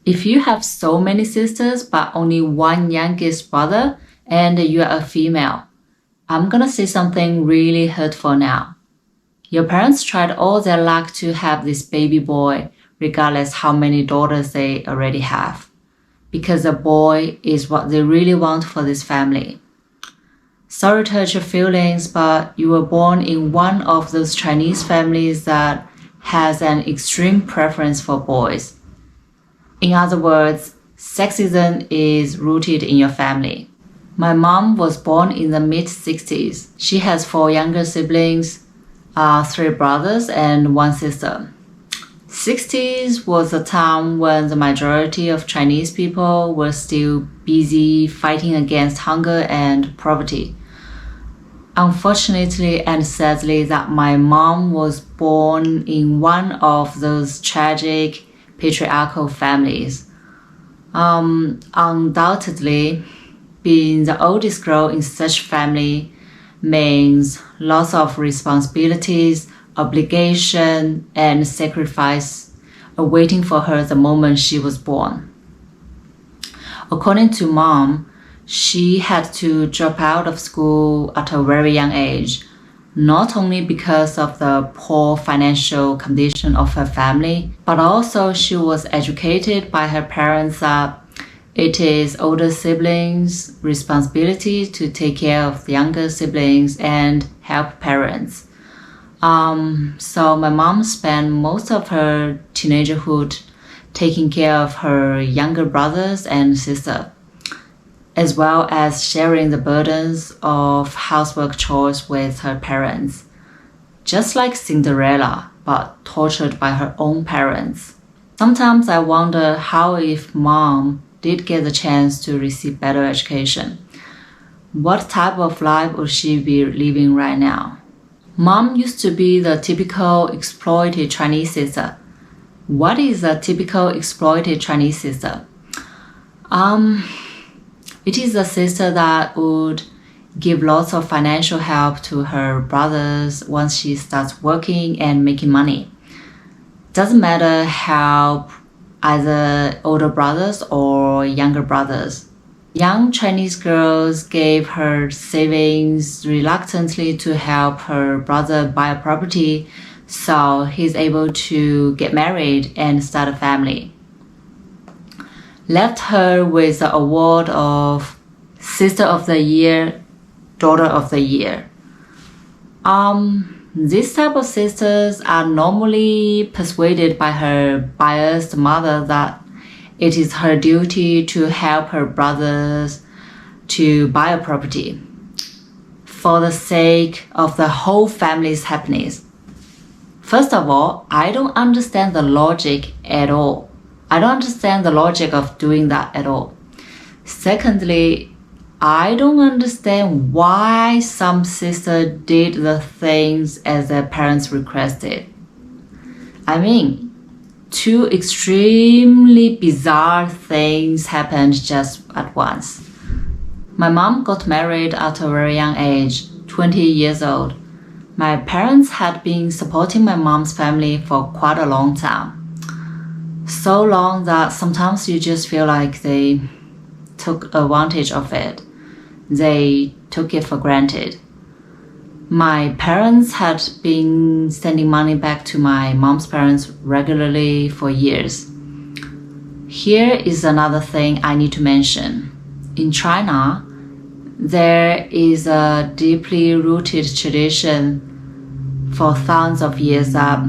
If you have so many sisters but only one youngest brother and you are a female, I'm gonna say something really hurtful now. Your parents tried all their luck to have this baby boy, regardless how many daughters they already have, because a boy is what they really want for this family. Sorry to hurt your feelings, but you were born in one of those Chinese families that has an extreme preference for boys. In other words, sexism is rooted in your family. My mom was born in the mid-60s. She has 4 younger siblings, 3 brothers and 1 sister. 60s was a time when the majority of Chinese people were still busy fighting against hunger and poverty. Unfortunately and sadly, that my mom was born in one of those tragic patriarchal families. Undoubtedly, being the oldest girl in such family means lots of responsibilities, obligation, and sacrifice awaiting for her the moment she was born. According to mom, she had to drop out of school at a very young age, not only because of the poor financial condition of her family, but also she was educated by her parents that it is older siblings' responsibility to take care of the younger siblings and help parents. So my mom spent most of her teenagerhood taking care of her younger brothers and sister, as well as sharing the burdens of housework chores with her parents, just like Cinderella, but tortured by her own parents. Sometimes I wonder how if mom did get the chance to receive better education, what type of life would she be living right now? Mom used to be the typical exploited Chinese sister. What is a typical exploited Chinese sister? It is a sister that would give lots of financial help to her brothers once she starts working and making money. Doesn't matter how either older brothers or younger brothers. Young Chinese girls gave her savings reluctantly to help her brother buy a property so he's able to get married and start a family. Left her with the award of Sister of the Year, Daughter of the Year. These type of sisters are normally persuaded by her biased mother that it is her duty to help her brothers to buy a property for the sake of the whole family's happiness. First of all, I don't understand the logic at all. I don't understand the logic of doing that at all. Secondly, I don't understand why some sisters did the things as their parents requested. I mean, 2 extremely bizarre things happened just at once. My mom got married at a very young age, 20 years old. My parents had been supporting my mom's family for quite a long time. So long that sometimes you just feel like they took advantage of it. They took it for granted. My parents had been sending money back to my mom's parents regularly for years. Here is another thing I need to mention. In China, there is a deeply rooted tradition for thousands of years that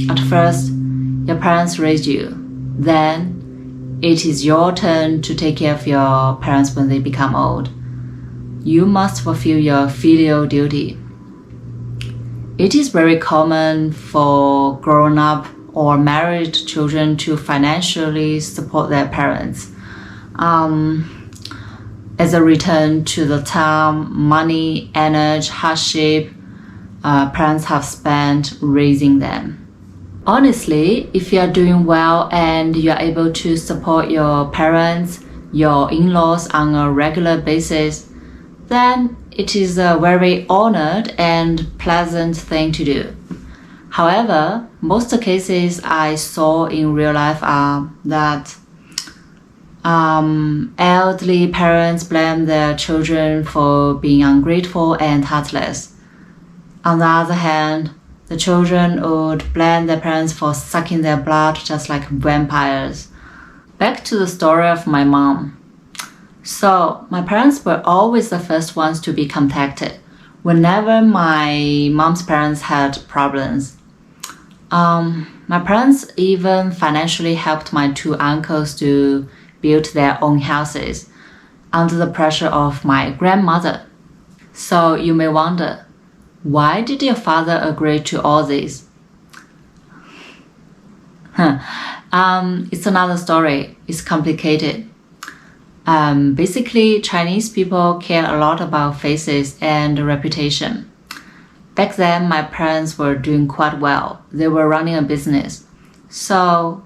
at first your parents raised you, then it is your turn to take care of your parents when they become old. You must fulfill your filial duty. It is very common for grown-up or married children to financially support their parents as a return to the time, money, energy, hardship parents have spent raising them. Honestly, if you are doing well and you are able to support your parents, your in-laws on a regular basis, then it is a very honored and pleasant thing to do. However, most cases I saw in real life are that Elderly parents blame their children for being ungrateful and heartless. On the other hand, the children would blame their parents for sucking their blood just like vampires. Back to the story of my mom. So, my parents were always the first ones to be contacted whenever my mom's parents had problems. My parents even financially helped my two uncles to build their own houses under the pressure of my grandmother. So you may wonder, why did your father agree to all this? It's another story. It's complicated. Basically, Chinese people care a lot about faces and reputation. Back then, my parents were doing quite well. They were running a business. So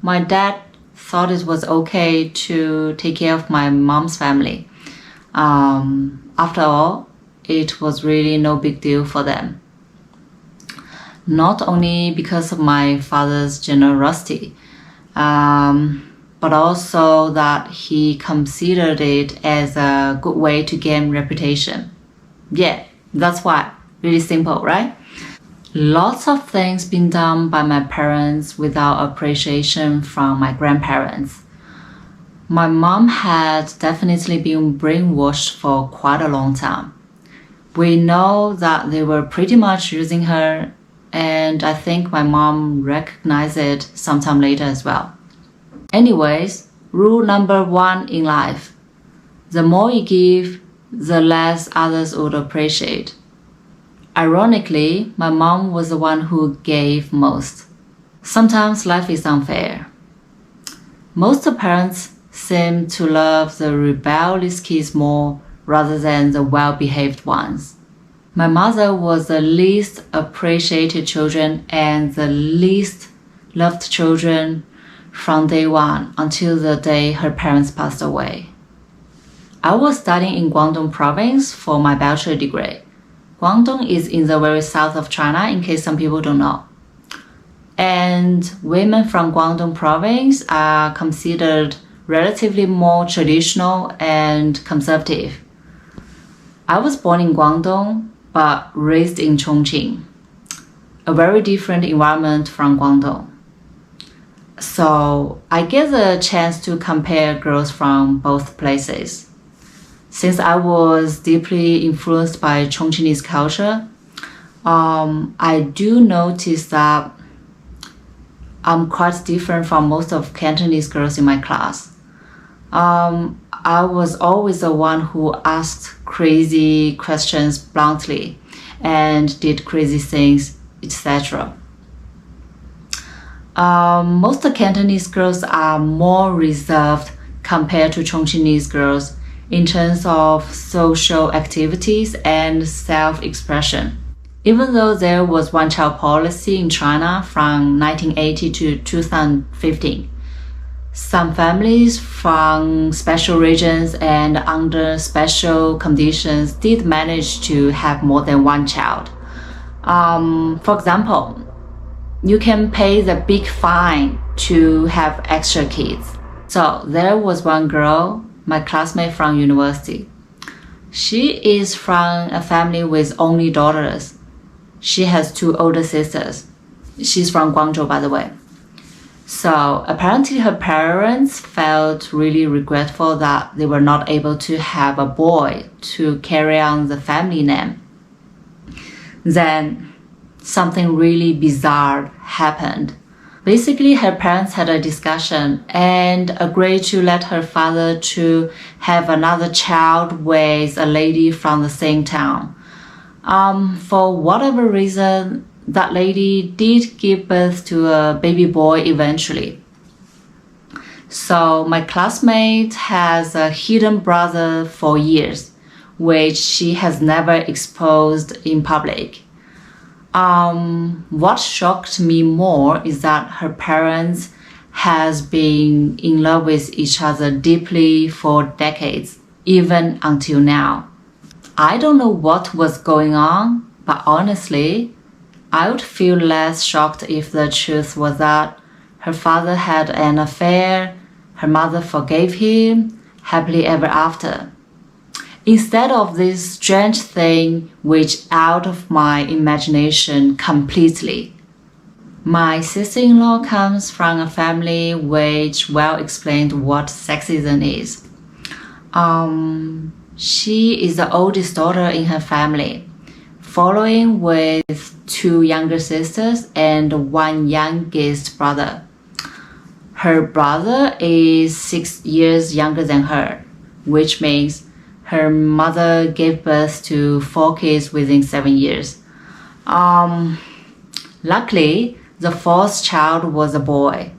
my dad thought it was okay to take care of my mom's family. After all, it was really no big deal for them. Not only because of my father's generosity, but also that he considered it as a good way to gain reputation. Yeah, that's why. Really simple, right? Lots of things been done by my parents without appreciation from my grandparents. My mom had definitely been brainwashed for quite a long time. We know that they were pretty much using her, and I think my mom recognized it sometime later as well. Anyways, rule number 1 in life: the more you give, the less others would appreciate. Ironically, my mom was the one who gave most. Sometimes life is unfair. Most parents seem to love the rebellious kids more rather than the well-behaved ones. My mother was the least appreciated children and the least loved children from day one until the day her parents passed away. I was studying in Guangdong province for my bachelor degree. Guangdong is in the very south of China, in case some people don't know. And women from Guangdong province are considered relatively more traditional and conservative. I was born in Guangdong, but raised in Chongqing, a very different environment from Guangdong. So I get the chance to compare girls from both places. Since I was deeply influenced by Chongqingese culture, I do notice that I'm quite different from most of Cantonese girls in my class. I was always the one who asked crazy questions bluntly and did crazy things, etc. Most Cantonese girls are more reserved compared to Chongqingese girls in terms of social activities and self-expression. Even though there was one-child policy in China from 1980 to 2015, some families from special regions and under special conditions did manage to have more than one child. For example, you can pay the big fine to have extra kids. So there was one girl, my classmate from university. She is from a family with only daughters. She has 2 older sisters. She's from Guangzhou, by the way. So apparently her parents felt really regretful that they were not able to have a boy to carry on the family name. Then something really bizarre happened. Basically, her parents had a discussion and agreed to let her father to have another child with a lady from the same town. For whatever reason, that lady did give birth to a baby boy eventually. So my classmate has a hidden brother for years, which she has never exposed in public. What shocked me more is that her parents has been in love with each other deeply for decades, even until now. I don't know what was going on, but honestly, I would feel less shocked if the truth was that her father had an affair, her mother forgave him happily ever after. Instead of this strange thing which out of my imagination completely. My sister-in-law comes from a family which well explained what sexism is. She is the oldest daughter in her family, following with 2 younger sisters and 1 youngest brother. Her brother is 6 years younger than her, which means her mother gave birth to 4 kids within 7 years. Luckily, the 4th child was a boy.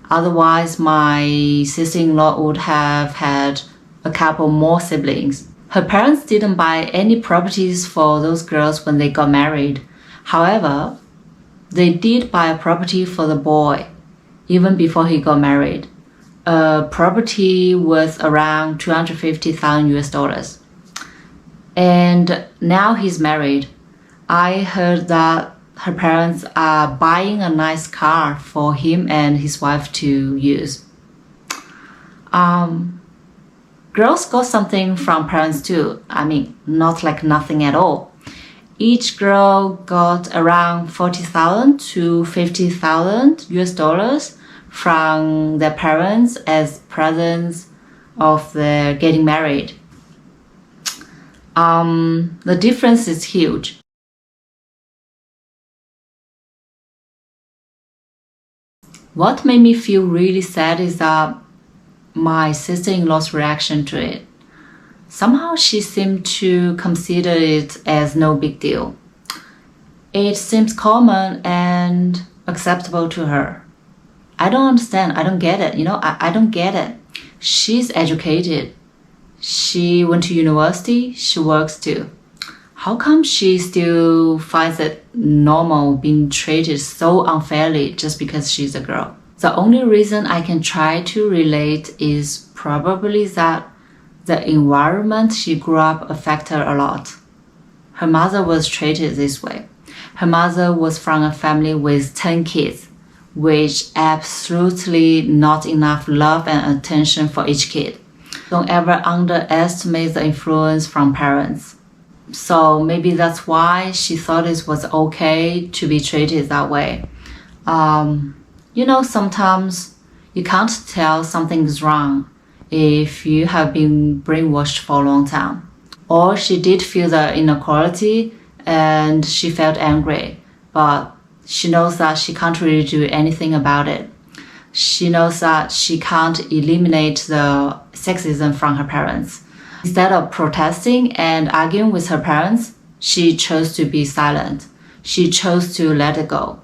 Otherwise, my sister-in-law would have had a couple more siblings. Her parents didn't buy any properties for those girls when they got married. However, they did buy a property for the boy, even before he got married. A property worth around $250,000. And now he's married. I heard that her parents are buying a nice car for him and his wife to use. Girls got something from parents too. I mean, not like nothing at all. Each girl got around $40,000 to $50,000 from their parents as presents of their getting married. The difference is huge. What made me feel really sad is that my sister-in-law's reaction to it. Somehow she seemed to consider it as no big deal. It seems common and acceptable to her. I don't understand. I don't get it. I don't get it. She's educated. She went to university. She works too. How come she still finds it normal being treated so unfairly just because she's a girl? The only reason I can try to relate is probably that the environment she grew up affected her a lot. Her mother was treated this way. Her mother was from a family with 10 kids, which absolutely not enough love and attention for each kid. Don't ever underestimate the influence from parents. So maybe that's why she thought it was okay to be treated that way. Sometimes you can't tell something's wrong if you have been brainwashed for a long time. Or she did feel the inequality and she felt angry, but she knows that she can't really do anything about it. She knows that she can't eliminate the sexism from her parents. Instead of protesting and arguing with her parents, she chose to be silent. She chose to let it go.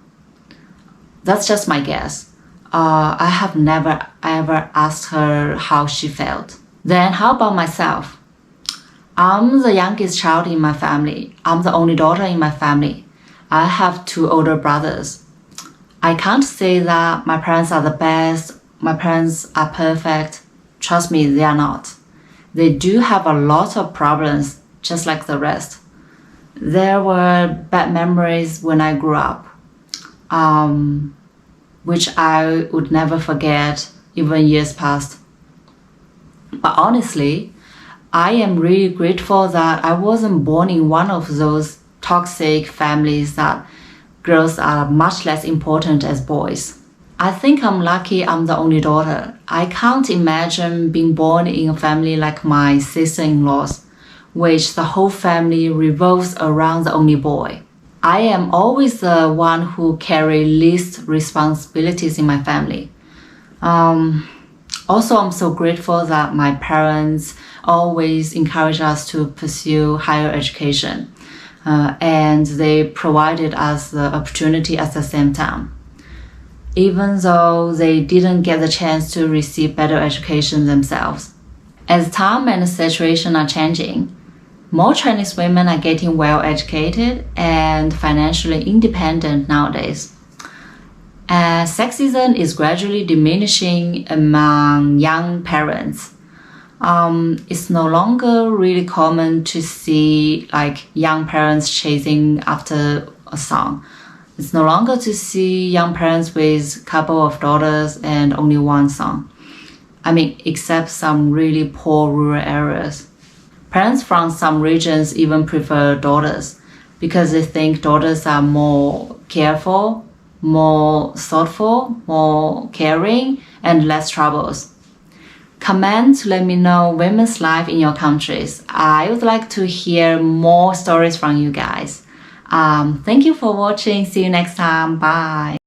That's just my guess. I have never ever asked her how she felt. Then how about myself? I'm the youngest child in my family. I'm the only daughter in my family. I have 2 older brothers. I can't say that my parents are the best, my parents are perfect. Trust me, they are not. They do have a lot of problems, just like the rest. There were bad memories when I grew up, which I would never forget even years past. But honestly, I am really grateful that I wasn't born in one of those toxic families that girls are much less important as boys. I think I'm lucky I'm the only daughter. I can't imagine being born in a family like my sister-in-law's, which the whole family revolves around the only boy. I am always the one who carry least responsibilities in my family. Also, I'm so grateful that my parents always encourage us to pursue higher education, and they provided us the opportunity at the same time. Even though they didn't get the chance to receive better education themselves. As time and the situation are changing, more Chinese women are getting well educated and financially independent nowadays. Sexism is gradually diminishing among young parents. It's no longer really common to see young parents chasing after a son. It's no longer to see young parents with a couple of daughters and only one son. except some really poor rural areas. Parents from some regions even prefer daughters because they think daughters are more careful, more thoughtful, more caring, and less troubles. Comment to let me know women's life in your countries. I would like to hear more stories from you guys. Thank you for watching. See you next time. Bye.